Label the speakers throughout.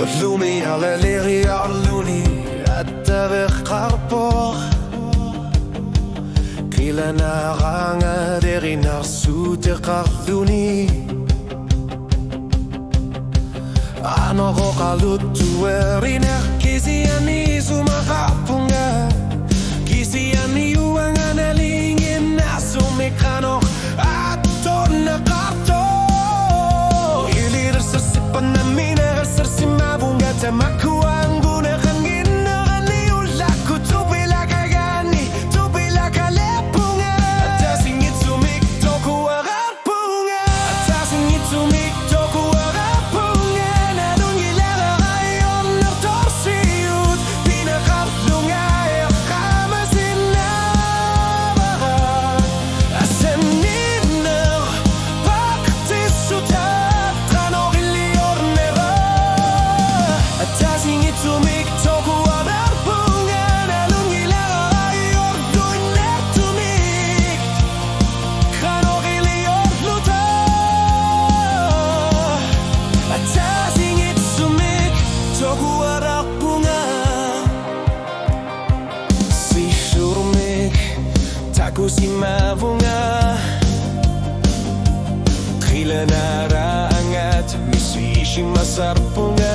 Speaker 1: Lumi alla leri alluni Attabe qarpo Kila naranga deri narsute qarluni Ano ko kalutu erina Kisi ani sumakapunga Kisi ani uangan alingin Nasumikano ato na karto Ilir sasipan na mina Sarsimabunga tamaku wangu na kangin na kaniulaku Tupila kagani, tupila kalepunga Atasingit sumik toku arapunga Atasingit sumik toku arapunga Nadun gilala rayon nartorsiyut Pinakarlunga kamasin na baka Asanina paktisutap Tranogilior nera Atasingit sumik toku arapunga Nadun gilala rayon duin nertumik Tranogilior luta Atasingit sumik toku arapunga Si shurmik taku si mavunga Kila naraangat misi masarpunga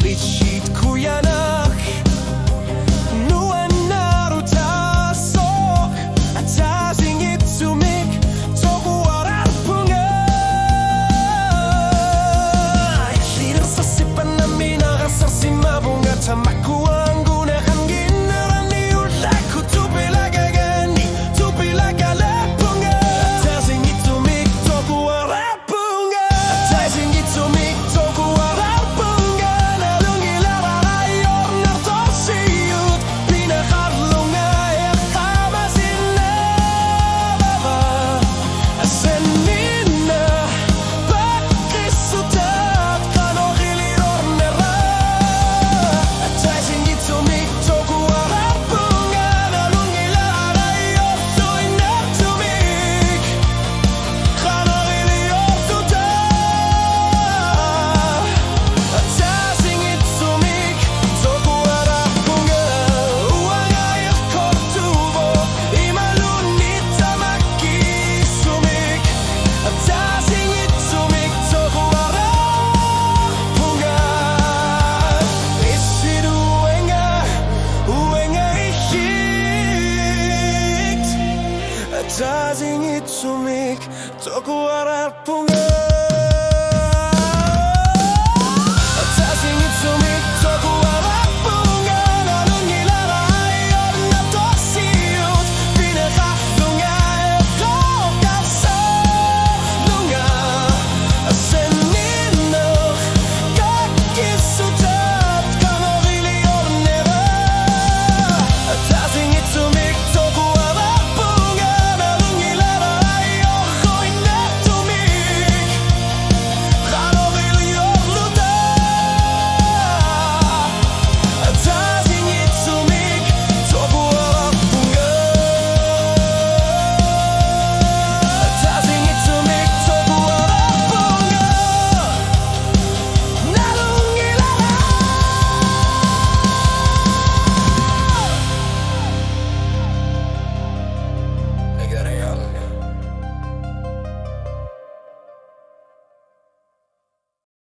Speaker 1: Litshit kuyanak Nuan narutasok Atasingit sumik toku arapunga Ilir sasipan na minakasar si mavunga Tamaku wangu na hangin narani ulaku Tupila kagani, tupila kalepunga Atasingit sumik toku arapunga Atasingit sumik toku arapunga Nalungilala rayon nartorsiyut Pinakarlunga kamasin na baba Asanina pakisutat Kanogilidor nera Atasingit sumik toku arapunga Nalungilala rayon duin nertumik Kanogilidor tuta Atasingit sumik toku arapunga Uangayak kortubo Imalunit tamaki sumik Atasingit sumik toku arapunga Isidu uenga ihit Atasingit sumik toku arapunga